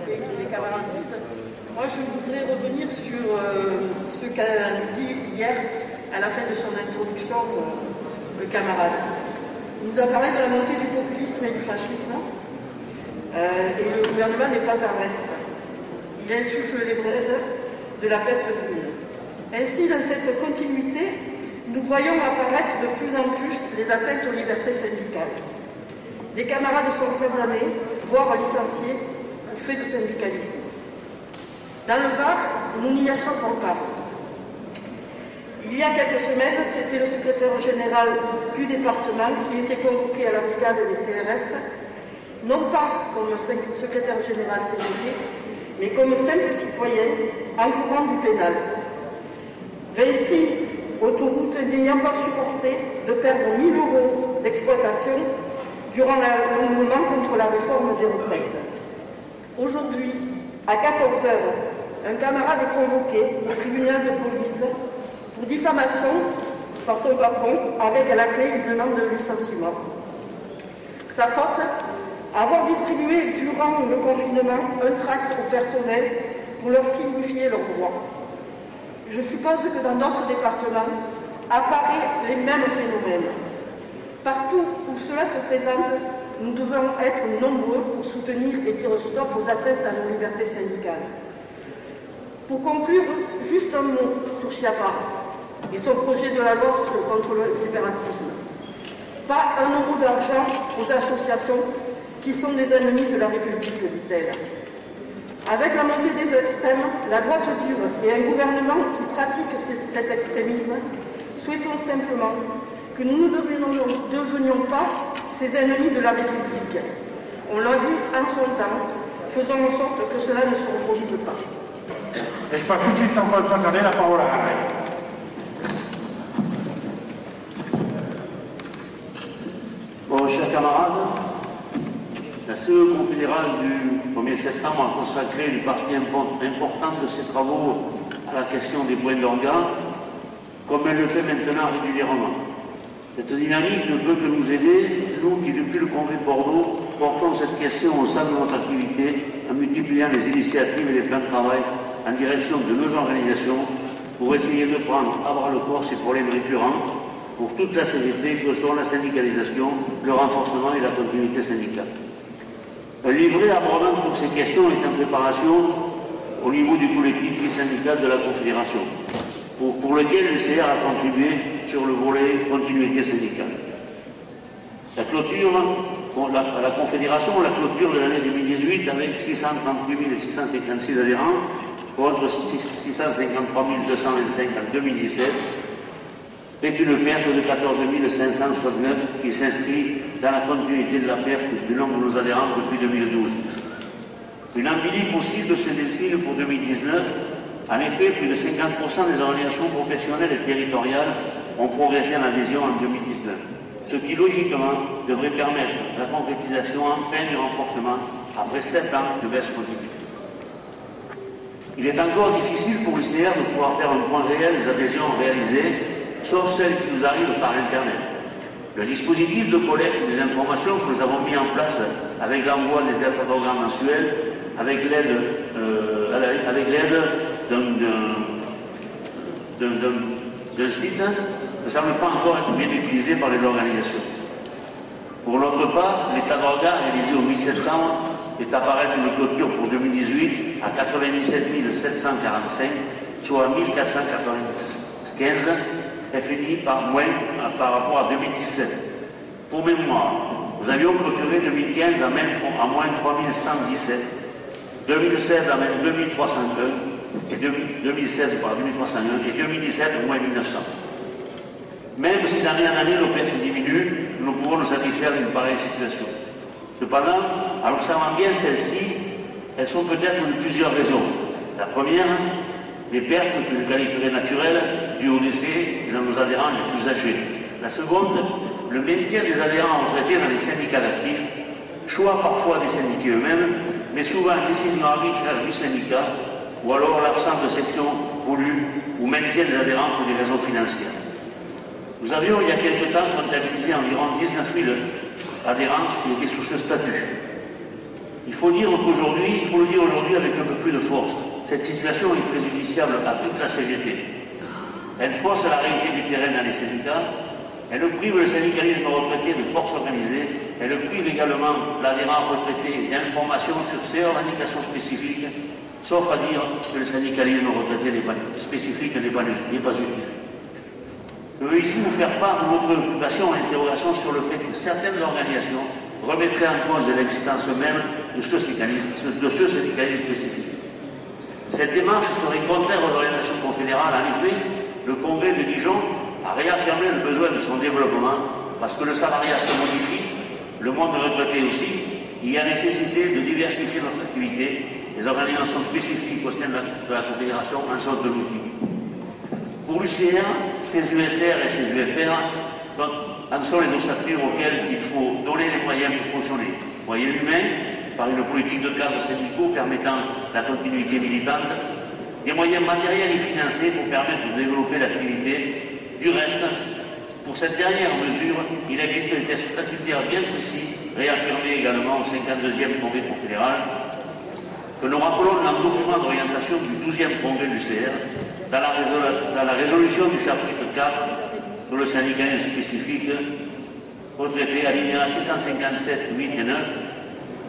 les camarades disent. Moi, je voudrais revenir sur ce qu'a dit hier, à la fin de son introduction, le camarade. Il nous a parlé de la montée du populisme et du fascisme, et le gouvernement n'est pas en reste. Il insuffle les braises de la peste brune. Ainsi, dans cette continuité, nous voyons apparaître de plus en plus les atteintes aux libertés syndicales. Des camarades sont condamnés, voire licenciés, au fait de syndicalisme. Dans le Var, nous n'y échappons pas. Il y a quelques semaines, c'était le secrétaire général du département qui était convoqué à la brigade des CRS, non pas comme secrétaire général CGT, mais comme simple citoyen encourant du pénal. Vinci, autoroute n'ayant pas supporté de perdre 1 000 € d'exploitation durant le mouvement contre la réforme des retraites. Aujourd'hui, à 14 h, un camarade est convoqué au tribunal de police pour diffamation par son patron avec à la clé une demande de licenciement. Sa faute, avoir distribué durant le confinement un tract au personnel pour leur signifier leurs droits. Je suppose que dans d'autres départements apparaissent les mêmes phénomènes. Partout où cela se présente, nous devons être nombreux pour soutenir et dire stop aux atteintes à nos libertés syndicales. Pour conclure, juste un mot sur Schiappa et son projet de la loi contre le séparatisme. Pas 1 € d'argent aux associations qui sont des ennemis de la République, dit-elle. Avec la montée des extrêmes, la droite dure et un gouvernement qui pratique cet extrémisme, souhaitons simplement que nous ne devenions pas ces ennemis de la République. On l'a vu en son temps, faisons en sorte que cela ne se reproduise pas. Et je passe tout de suite sans donner la parole à Harry. Bon, chers camarades, la CE confédérale du 1er septembre a consacré une partie importante de ses travaux à la question des points d'organes, comme elle le fait maintenant régulièrement. Cette dynamique ne peut que nous aider, nous qui, depuis le congrès de Bordeaux, portons cette question au sein de notre activité en multipliant les initiatives et les plans de travail en direction de nos organisations pour essayer de prendre à bras le corps ces problèmes récurrents pour toute la CGT que sont la syndicalisation, le renforcement et la continuité syndicale. Un livret abordant toutes ces questions est en préparation au niveau du collectif syndical de la Confédération, pour lequel le CR a contribué sur le volet continuité syndicale. La clôture, à la Confédération, la clôture de l'année 2018 avec 638 656 adhérents contre 653 225 en 2017 est une perte de 14 569 qui s'inscrit dans la continuité de la perte du nombre de nos adhérents depuis 2012. Une embellie possible se dessine pour 2019. En effet, plus de 50% des organisations professionnelles et territoriales ont progressé en adhésion en 2019, ce qui logiquement devrait permettre la concrétisation enfin du renforcement après 7 ans de baisse continue. Il est encore difficile pour le CR de pouvoir faire un point réel des adhésions réalisées, sauf celles qui nous arrivent par Internet. Le dispositif de collecte des informations que nous avons mis en place avec l'envoi des cartogrammes mensuels, avec l'aide d'un site, ne semble pas encore être bien utilisé par les organisations. Pour notre part, l'état d'organe réalisé au 8 septembre est apparaître une clôture pour 2018 à 97 745, soit 1495 FNI par moins par rapport à 2017. Pour mémoire, nous avions clôturé 2015 à moins 3117, 2016 à moins 2301 et 2016 par 2301 et 2017 à moins 1900. Même si d'année en année nos pertes diminuent, nous pouvons nous satisfaire d'une pareille situation. Cependant, en observant bien celles-ci, elles sont peut-être de plusieurs raisons. La première, des pertes que je qualifierais naturelles dues au décès de nos adhérents les plus âgés. La seconde, le maintien des adhérents retraités dans les syndicats d'actifs, choix parfois des syndiqués eux-mêmes, mais souvent un décision arbitraire du syndicat, ou alors l'absence de section voulue ou maintien des adhérents pour des raisons financières. Nous avions il y a quelque temps comptabilisé environ 19 000 adhérents qui étaient sous ce statut. Il faut le dire aujourd'hui avec un peu plus de force. Cette situation est préjudiciable à toute la CGT. Elle force la réalité du terrain dans les syndicats, elle prive le syndicalisme retraité de force organisée, elle prive également l'adhérent retraité d'informations sur ses revendications spécifiques, sauf à dire que le syndicalisme retraité spécifique n'est pas utile. Je veux ici vous faire part de nos préoccupations et interrogations sur le fait que certaines organisations remettraient en cause l'existence même de ce syndicalisme spécifique. Cette démarche serait contraire aux orientations confédérales. En effet, le Congrès de Dijon a réaffirmé le besoin de son développement parce que le salariat se modifie, le monde retraité aussi. Il y a nécessité de diversifier notre activité. Les organisations spécifiques au sein de la Confédération en sont de l'outil. Pour l'UCR, ces USR et ces UFR en sont les ossature auxquelles il faut donner les moyens pour fonctionner. Moyens humains, par une politique de cadre syndicaux permettant la continuité militante, des moyens matériels et financiers pour permettre de développer l'activité. Du reste, pour cette dernière mesure, il existe des tests statutaires bien précis, réaffirmés également au 52e Congrès confédéral, que nous rappelons dans le document d'orientation du 12e Congrès du CR, dans la résolution du chapitre 4 sur le syndicalisme spécifique, retraité alinéa 657, 8 et 9,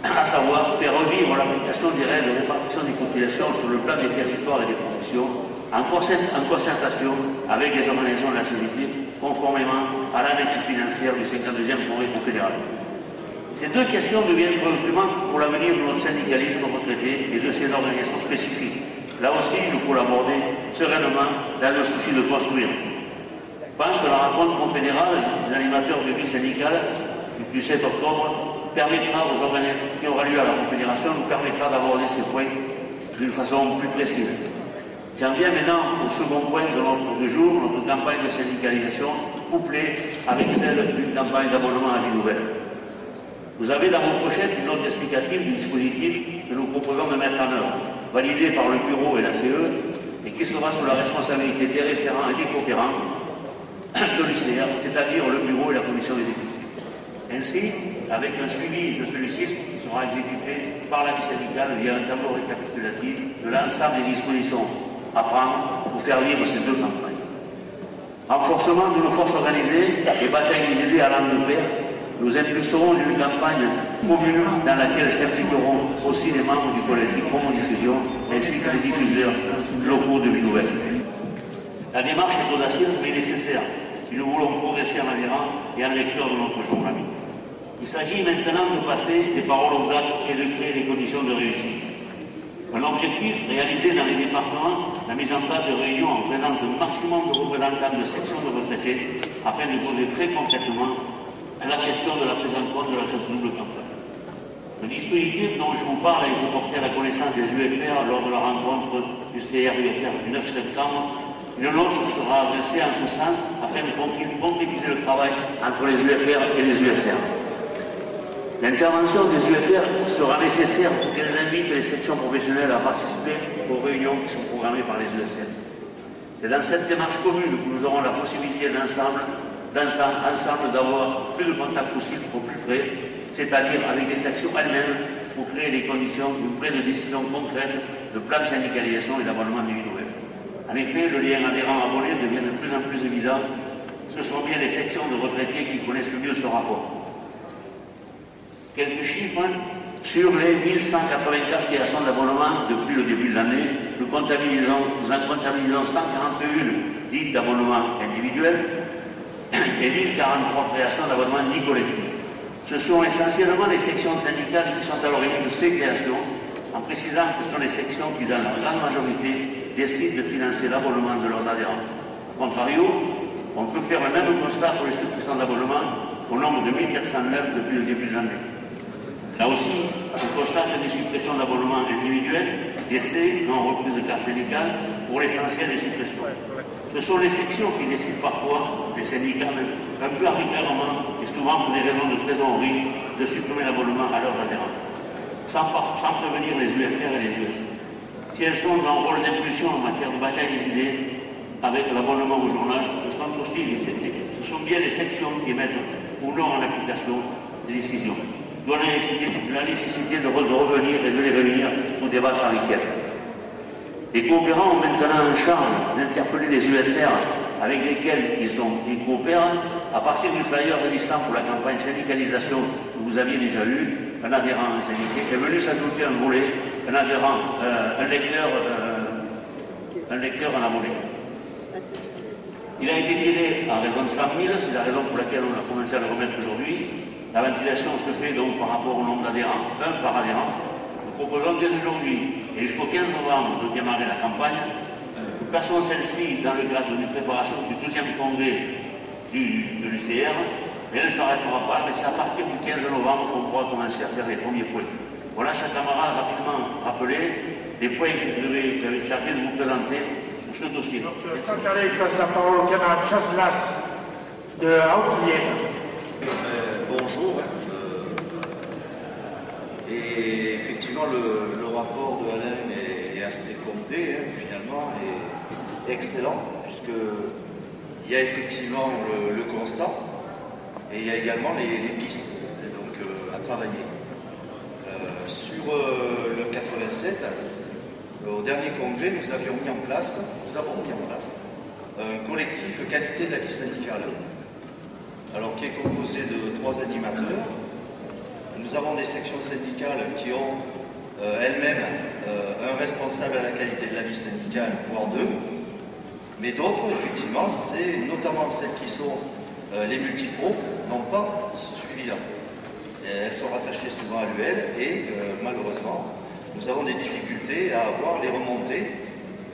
à savoir faire revivre l'application des règles de répartition des cotisations sur le plan des territoires et des professions, en concertation avec les organisations de la CGT, conformément à l'annexe financière du 52e Congrès confédéral. Ces deux questions deviennent préoccupantes pour l'avenir de notre syndicalisme retraité et de ses organisations spécifiques. Là aussi, il nous faut l'aborder sereinement dans le souci de construire. Je pense que la rencontre confédérale des animateurs de vie syndicale du 7 octobre permettra aux organisations qui aura lieu à la Confédération, nous permettra d'aborder ces points d'une façon plus précise. J'en viens maintenant au second point de notre jour, notre campagne de syndicalisation, couplée avec celle d'une campagne d'abonnement à vie nouvelle. Vous avez dans vos pochettes une note explicative du dispositif que nous proposons de mettre en œuvre, validé par le bureau et la CE, et qui sera sous la responsabilité des référents et des coopérants de l'UCR, c'est-à-dire le bureau et la commission exécutive. Ainsi, avec un suivi de celui-ci qui sera exécuté par la vie syndicale via un tableau récapitulatif de l'ensemble des dispositions à prendre pour faire vivre ces deux campagnes. Renforcement de nos forces organisées et bataille des idées allant de pair, nous impulserons une campagne commune dans laquelle s'impliqueront aussi les membres du collectif Promo-Diffusion ainsi que les diffuseurs locaux de vie nouvelle. La démarche est audacieuse mais nécessaire si nous voulons progresser en adhérant et en lecteur de notre journal. Il s'agit maintenant de passer des paroles aux actes et de créer les conditions de réussite. Un objectif réalisé dans les départements, la mise en place de réunions en présence d'un maximum de représentants de sections de retraités afin de poser très concrètement la question de la prise en compte de la double campagne. Le dispositif dont je vous parle a été porté à la connaissance des UFR lors de la rencontre du CR-UFR du 9 septembre. Une note sera adressée en ce sens afin de concrétiser le travail entre les UFR et les USR. L'intervention des UFR sera nécessaire pour qu'elles invitent les sections professionnelles à participer aux réunions qui sont programmées par les USR. C'est dans cette démarche commune que nous aurons la possibilité ensemble d'avoir plus de contacts possible au plus près, c'est-à-dire avec les sections elles-mêmes pour créer les conditions d'une prise de décision concrète de plan de syndicalisation et d'abonnement de vie nouvelle. En effet, le lien adhérent-abonné devient de plus en plus évident. Ce sont bien les sections de retraités qui connaissent le mieux ce rapport. Quelques chiffres sur les 1184 créations d'abonnements depuis le début de l'année. Nous en comptabilisons 141 dites d'abonnements individuels et 1043 créations d'abonnements dits collectifs. Ce sont essentiellement les sections syndicales qui sont à l'origine de ces créations, en précisant que ce sont les sections qui, dans leur grande majorité, décident de financer l'abonnement de leurs adhérents. A contrario, on peut faire le même constat pour les suppressions d'abonnements au nombre de 1409 depuis le début de l'année. Là aussi, on constate des suppressions d'abonnements individuels, décès, non reprise de carte syndicale, pour l'essentiel des suppressions. Ce sont les sections qui décident parfois, les syndicats même, un peu arbitrairement, et souvent pour des raisons de trésorerie, de supprimer l'abonnement à leurs adhérents, sans prévenir les UFR et les USR. Si elles sont dans un rôle d'impulsion en matière de bataille des idées, avec l'abonnement au journal, ce sont bien les sections qui mettent ou non en application des décisions. dont la nécessité de revenir et de les réunir pour débattre avec elle. Les coopérants ont maintenant en charge d'interpeller les USR avec lesquels ils coopèrent à partir du flyer résistant pour la campagne syndicalisation que vous aviez déjà eu. Un adhérent syndiqué est venu s'ajouter un volet, un adhérent, un lecteur en abonné. Il a été tiré à raison de 100 000, c'est la raison pour laquelle on a commencé à le remettre aujourd'hui. La ventilation se fait donc par rapport au nombre d'adhérents, un par adhérent. Nous proposons dès aujourd'hui et jusqu'au 15 novembre de démarrer la campagne. Nous passons celle-ci dans le cadre d'une préparation du 12e congrès de l'UCR, mais elle ne s'arrêtera pas, mais c'est à partir du 15 novembre qu'on pourra commencer à faire les premiers points. Voilà, chers camarades, rapidement rappeler les points que j'avais chargé de vous présenter sur ce dossier. Donc, sans tarder, je passe la parole au camarade Chasselas de Haute-Vienne. Bonjour. Et effectivement, le rapport de Alain est assez complet, finalement, et excellent, puisqu'il y a effectivement le constat, et il y a également les pistes donc, à travailler. Sur le 87, au dernier congrès, nous avons mis en place un collectif qualité de la vie syndicale, alors qui est composé de 3 animateurs. Nous avons des sections syndicales qui ont elles-mêmes un responsable à la qualité de la vie syndicale, voire 2, mais d'autres, effectivement, c'est notamment celles qui sont les multipros, n'ont pas ce suivi-là. Elles sont rattachées souvent à l'UL et malheureusement, nous avons des difficultés à avoir les remontées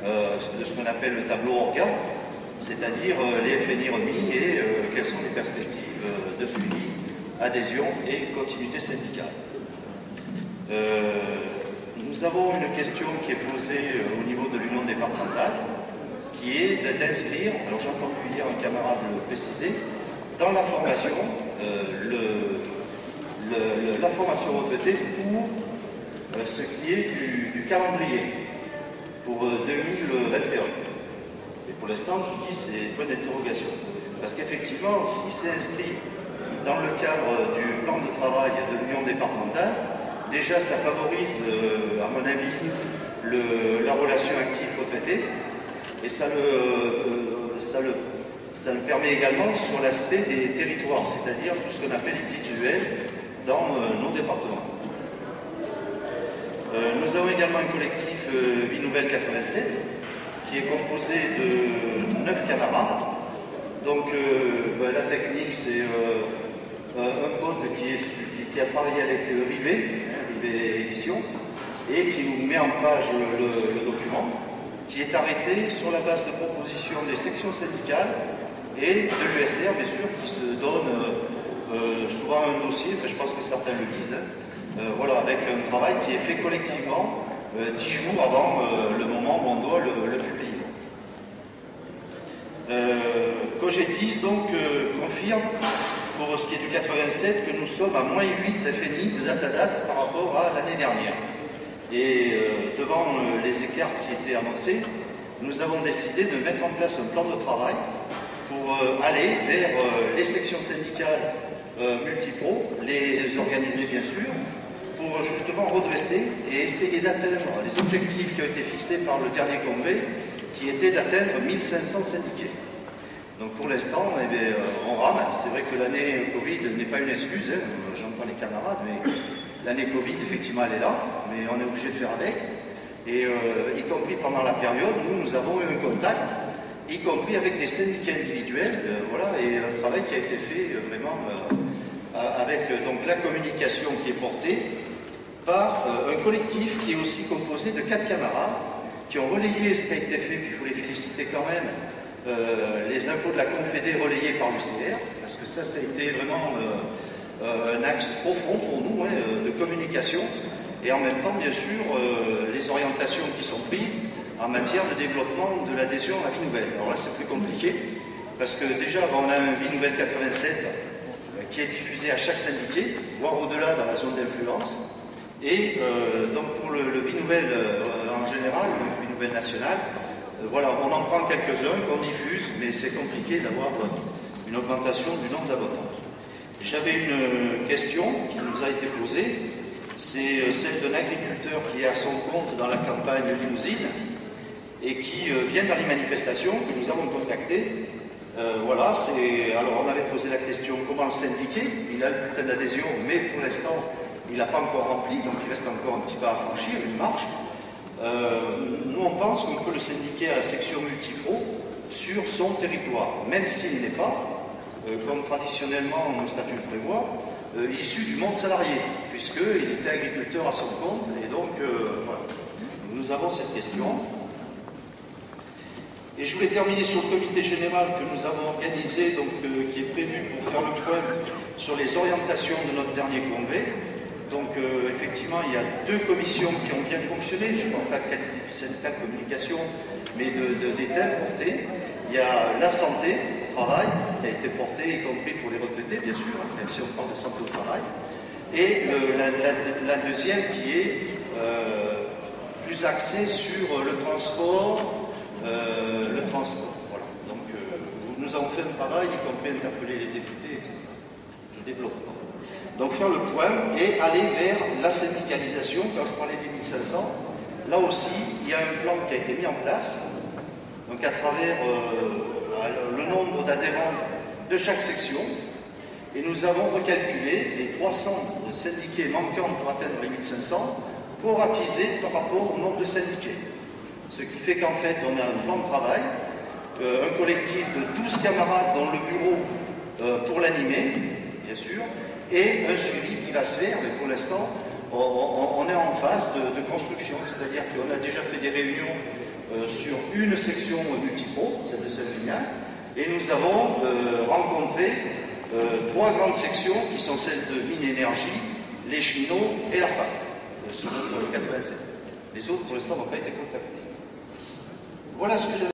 de ce qu'on appelle le tableau orga, c'est-à-dire les FNI remis et quelles sont les perspectives de suivi, adhésion et continuité syndicale. Nous avons une question qui est posée au niveau de l'union départementale, qui est d'inscrire, alors j'ai entendu hier un camarade le préciser, dans la formation, la formation retraitée pour ce qui est du calendrier pour 2021. Et pour l'instant, je dis c'est point d'interrogation. Parce qu'effectivement, si c'est inscrit dans le cadre du plan de travail de l'union départementale, déjà ça favorise, à mon avis, la relation active-retraité, et ça le permet également sur l'aspect des territoires, c'est-à-dire tout ce qu'on appelle les petites UL dans nos départements. Nous avons également un collectif Vie Nouvelle 87 qui est composé de 9 camarades. Donc la technique, c'est un pote qui a travaillé avec Rivet Édition, et qui nous met en page le document, qui est arrêté sur la base de propositions des sections syndicales et de l'USR, bien sûr, qui se donne souvent un dossier, enfin, je pense que certains le lisent, voilà, avec un travail qui est fait collectivement 10 jours avant le moment où on doit le publier. Cogétis donc confirme pour ce qui est du 87 que nous sommes à moins 8 FNI de date à date par rapport à l'année dernière. Et devant les écarts qui étaient annoncés, nous avons décidé de mettre en place un plan de travail pour aller vers les sections syndicales multipro, les organiser bien sûr, pour justement redresser et essayer d'atteindre les objectifs qui ont été fixés par le dernier congrès, qui était d'atteindre 1500 syndiqués. Donc pour l'instant, on rame. C'est vrai que l'année Covid n'est pas une excuse, hein. J'entends les camarades, mais l'année Covid, effectivement, elle est là, mais on est obligé de faire avec. Et y compris pendant la période, nous avons eu un contact, y compris avec des syndicats individuels, voilà, et un travail qui a été fait vraiment avec donc la communication qui est portée par un collectif qui est aussi composé de 4 camarades qui ont relayé ce qui a été fait, puis il faut les féliciter quand même, les infos de la Confédé relayées par l'UCR, parce que ça a été vraiment un axe profond pour nous, hein, de communication, et en même temps, bien sûr, les orientations qui sont prises en matière de développement de l'adhésion à Vie Nouvelle. Alors là, c'est plus compliqué, parce que déjà, on a un Vie Nouvelle 87 qui est diffusé à chaque syndiqué, voire au-delà dans la zone d'influence, et donc pour le Vie Nouvelle en général, donc Vie Nouvelle nationale, voilà, on en prend quelques-uns qu'on diffuse, mais c'est compliqué d'avoir une augmentation du nombre d'abonnés. J'avais une question qui nous a été posée, c'est celle d'un agriculteur qui est à son compte dans la campagne Limousin et qui vient dans les manifestations que nous avons contactées. Voilà, alors on avait posé la question comment le syndiquer. Il a eu un bulletin d'adhésion, mais pour l'instant il n'a pas encore rempli, donc il reste encore un petit pas à franchir, une marche. Nous on pense qu'on peut le syndiquer à la section multipro sur son territoire, même s'il n'est pas, comme traditionnellement nos statuts le prévoient, issu du monde salarié, puisqu'il était agriculteur à son compte, et donc voilà. Nous avons cette question. Et je voulais terminer sur le comité général que nous avons organisé, donc, qui est prévu pour faire le point sur les orientations de notre dernier congrès. Donc effectivement, il y a 2 commissions qui ont bien fonctionné, je ne parle pas de qualité du syndicat de communication, mais des thèmes portés. Il y a la santé au travail, qui a été portée, y compris pour les retraités, bien sûr, même si on parle de santé au travail. Et la deuxième qui est plus axée sur le transport. Voilà. Donc nous avons fait un travail, y compris interpeller les députés, etc. Je développe. Donc faire le point et aller vers la syndicalisation. Quand je parlais des 1500, là aussi, il y a un plan qui a été mis en place, donc à travers le nombre d'adhérents de chaque section, et nous avons recalculé les 300 syndiqués manquants pour atteindre les 1500, proratisés par rapport au nombre de syndiqués. Ce qui fait qu'en fait, on a un plan de travail, un collectif de 12 camarades dans le bureau pour l'animer, bien sûr, et un suivi qui va se faire, mais pour l'instant, on est en phase de construction, c'est-à-dire qu'on a déjà fait des réunions sur une section multipro, celle de Saint-Julien, et nous avons rencontré 3 grandes sections qui sont celles de Mine Énergie, les cheminots et la FAT, sur le 87. Les autres, pour l'instant, n'ont pas été contactés. Voilà ce que j'avais.